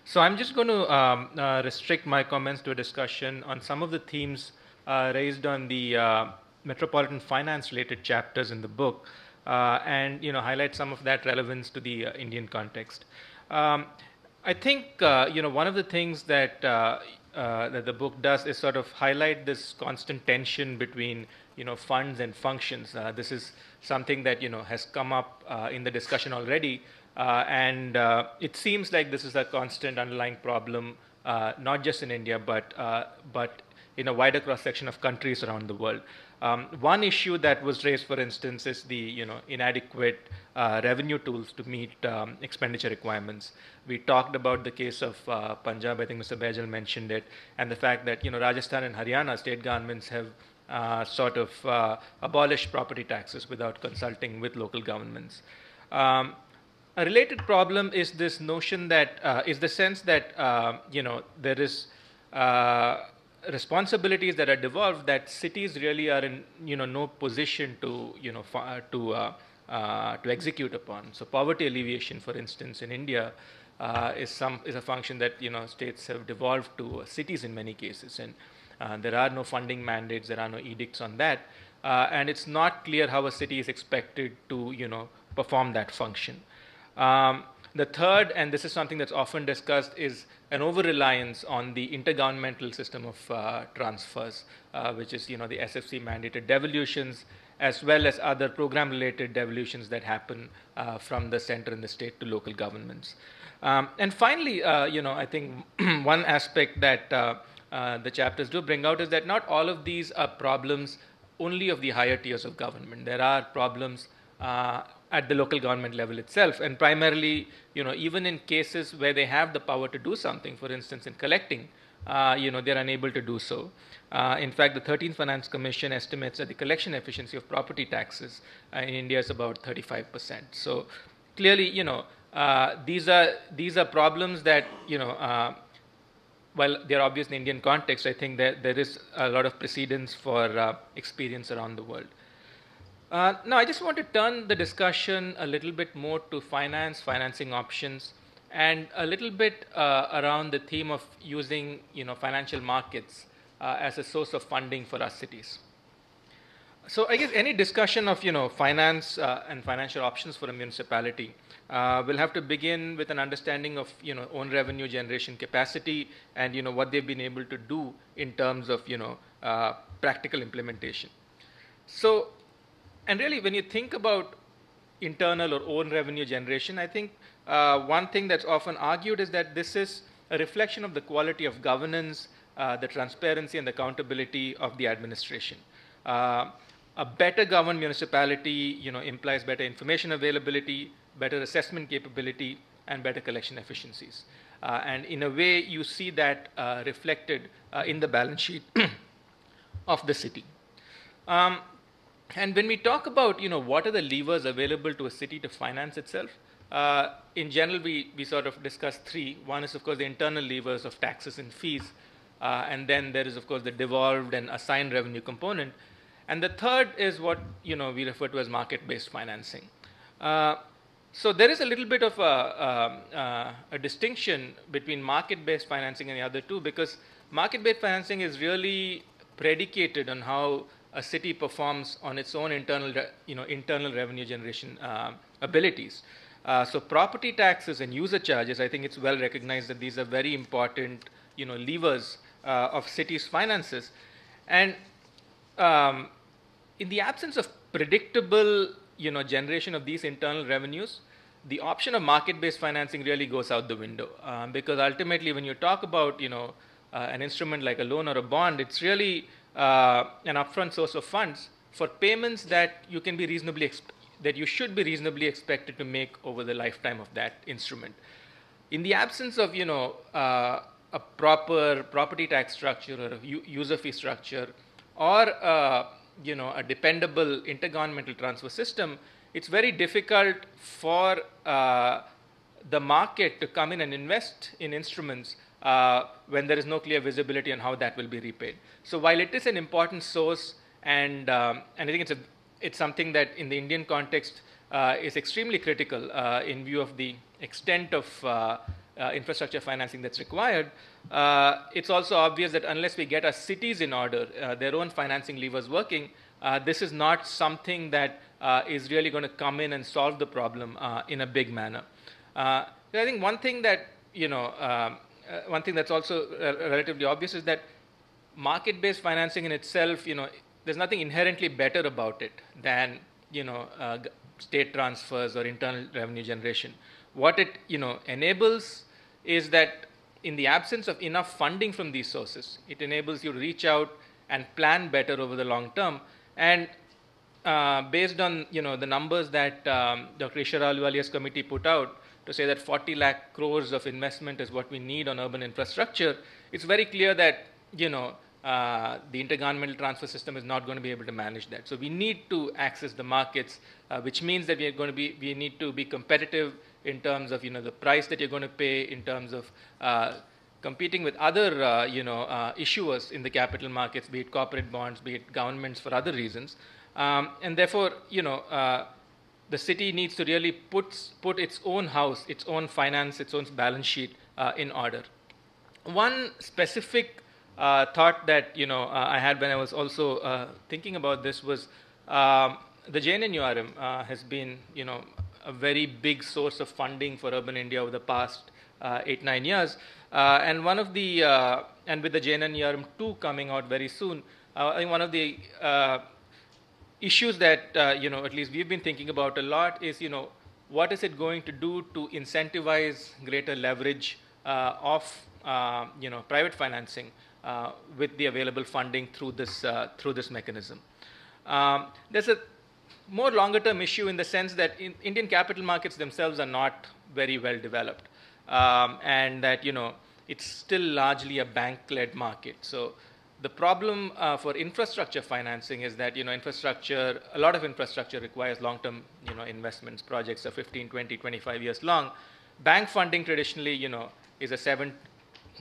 So I'm just going to restrict my comments to a discussion on some of the themes raised on the metropolitan finance-related chapters in the book, and highlight some of that relevance to the Indian context. Um, I think one of the things that the book does is sort of highlight this constant tension between funds and functions. This is something that has come up in the discussion already, and it seems like this is a constant underlying problem, not just in India, but in a wider cross section of countries around the world. One issue that was raised, for instance, is the inadequate revenue tools to meet expenditure requirements. We talked about the case of Punjab. I think Mr. Baijal mentioned it, and the fact that Rajasthan and Haryana state governments have sort of abolished property taxes without consulting with local governments. A related problem is this notion that is the sense that there is responsibilities that are devolved that cities really are in no position to to execute upon. So poverty alleviation, for instance, in India is a function that states have devolved to cities in many cases, and there are no funding mandates, there are no edicts on that, and it's not clear how a city is expected to perform that function. The third, and this is something that's often discussed, is an over-reliance on the intergovernmental system of transfers, which is the SFC mandated devolutions, as well as other program-related devolutions that happen from the center and the state to local governments. And finally, I think one aspect that the chapters do bring out is that not all of these are problems only of the higher tiers of government. There are problems at the local government level itself, and primarily, even in cases where they have the power to do something, for instance, in collecting, they're unable to do so. In fact, the 13th Finance Commission estimates that the collection efficiency of property taxes in India is about 35%. So clearly, these are problems that while they're obvious in the Indian context, I think that there is a lot of precedence for experience around the world. Now, I just want to turn the discussion a little bit more to financing options, and a little bit around the theme of using financial markets as a source of funding for our cities. So I guess any discussion of finance and financial options for a municipality will have to begin with an understanding of own revenue generation capacity and what they've been able to do in terms of practical implementation. So, and really, when you think about internal or own revenue generation, I think one thing that's often argued is that this is a reflection of the quality of governance, the transparency and the accountability of the administration. A better governed municipality, implies better information availability, better assessment capability, and better collection efficiencies. And in a way, you see that reflected in the balance sheet of the city. And when we talk about, what are the levers available to a city to finance itself, in general, we sort of discuss three. One is, of course, the internal levers of taxes and fees. And then there is, of course, the devolved and assigned revenue component. And the third is what, we refer to as market-based financing. So there is a little bit of a distinction between market-based financing and the other two, because market-based financing is really predicated on how a city performs on its own internal revenue generation abilities. So property taxes and user charges, I think it's well recognized that these are very important, levers of cities' finances. And in the absence of predictable, generation of these internal revenues, the option of market-based financing really goes out the window, because ultimately, when you talk about, an instrument like a loan or a bond, it's really an upfront source of funds for payments that you can be that you should be reasonably expected to make over the lifetime of that instrument. In the absence of a proper property tax structure or a user fee structure, or a dependable intergovernmental transfer system, it's very difficult for the market to come in and invest in instruments when there is no clear visibility on how that will be repaid. So while it is an important source, and I think it's something that in the Indian context is extremely critical in view of the extent of infrastructure financing that's required, it's also obvious that unless we get our cities in order, their own financing levers working, this is not something that is really going to come in and solve the problem in a big manner. I think one thing that, one thing that's also relatively obvious is that market-based financing in itself, there's nothing inherently better about it than, state transfers or internal revenue generation. What it, enables is that in the absence of enough funding from these sources, it enables you to reach out and plan better over the long term. And based on, the numbers that Dr. Ishwar Ahluwalia's committee put out to say that 40 lakh crores of investment is what we need on urban infrastructure, it's very clear that, the intergovernmental transfer system is not going to be able to manage that. So we need to access the markets, which means that we need to be competitive in terms of, the price that you're going to pay, in terms of competing with other, issuers in the capital markets, be it corporate bonds, be it governments for other reasons. And therefore, the city needs to really put its own house, its own finance, its own balance sheet in order. One specific thought that I had when I was also thinking about this was the JNNURM has been a very big source of funding for urban India over the past 8-9 years, and one of the and with the JNNURM 2 coming out very soon, I think one of the issues that at least we've been thinking about a lot is what is it going to do to incentivize greater leverage of private financing with the available funding through this mechanism. There's a more longer term issue in the sense that Indian capital markets themselves are not very well developed, and that it's still largely a bank-led market. So the problem for infrastructure financing is that a lot of infrastructure requires long-term investments. Projects are 15, 20, 25 years long. Bank funding traditionally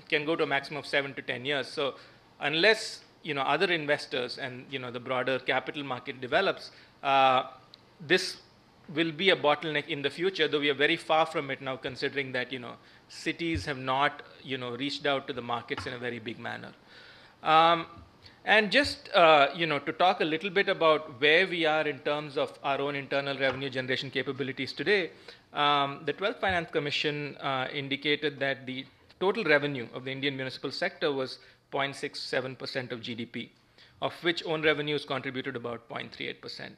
can go to a maximum of 7 to 10 years. So unless other investors and the broader capital market develops, this will be a bottleneck in the future, though we are very far from it now, considering that cities have not reached out to the markets in a very big manner. And just to talk a little bit about where we are in terms of our own internal revenue generation capabilities today, the 12th Finance Commission indicated that the total revenue of the Indian municipal sector was 0.67% of GDP, of which own revenues contributed about 0.38%.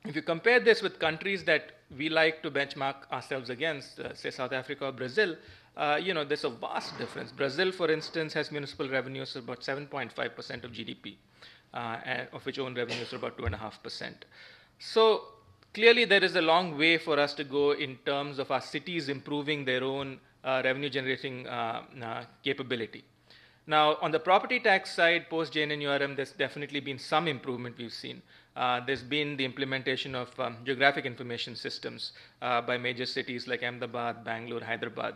If you compare this with countries that we like to benchmark ourselves against, say South Africa or Brazil, there's a vast difference. Brazil, for instance, has municipal revenues of about 7.5% of GDP, of which own revenues are about 2.5%. So clearly there is a long way for us to go in terms of our cities improving their own revenue generating capability. Now, on the property tax side, post JNNURM, there's definitely been some improvement we've seen. There's been the implementation of geographic information systems by major cities like Ahmedabad, Bangalore, Hyderabad,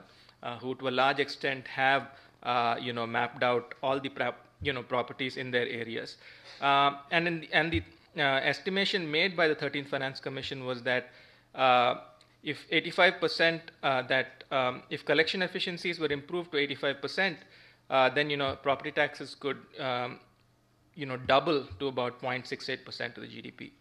who to a large extent have mapped out all the properties in their areas. And the estimation made by the 13th Finance Commission was that if 85% if collection efficiencies were improved to 85%, then property taxes could double to about 0.68% of the GDP.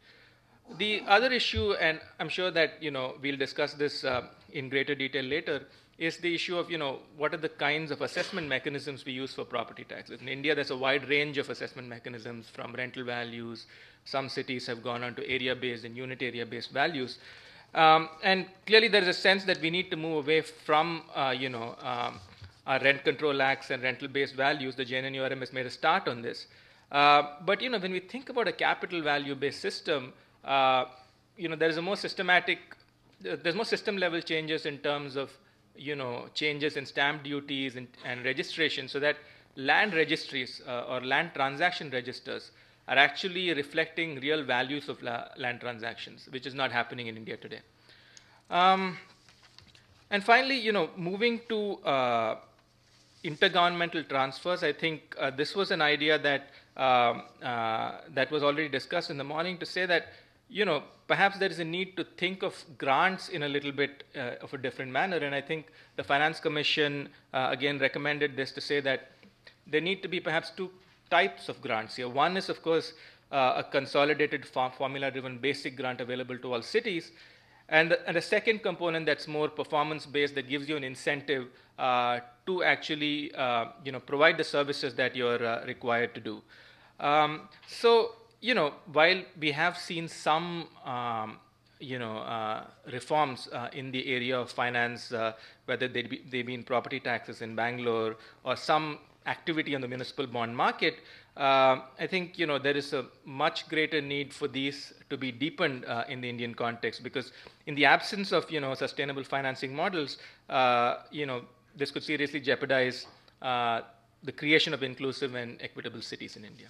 The other issue, and I'm sure that we'll discuss this in greater detail later, is the issue of what are the kinds of assessment mechanisms we use for property taxes. In India, there's a wide range of assessment mechanisms, from rental values. Some cities have gone on to area-based and unit area-based values. And clearly there is a sense that we need to move away from our rent control acts and rental-based values. The JNNURM has made a start on this. But when we think about a capital value-based system, there is a more systematic, there's more system-level changes in terms of changes in stamp duties and registration, so that land registries or land transaction registers are actually reflecting real values of land transactions, which is not happening in India today. And finally, moving to intergovernmental transfers, I think this was an idea that that was already discussed in the morning, to say that perhaps there is a need to think of grants in a little bit of a different manner. And I think the Finance Commission, again, recommended this to say that there need to be perhaps two types of grants here. One is, of course, a consolidated formula-driven basic grant available to all cities. And the second component that's more performance-based, that gives you an incentive to actually, provide the services that you're required to do. While we have seen some, reforms in the area of finance, whether they be in property taxes in Bangalore or some activity on the municipal bond market, I think there is a much greater need for these to be deepened in the Indian context, because in the absence of sustainable financing models, this could seriously jeopardize the creation of inclusive and equitable cities in India.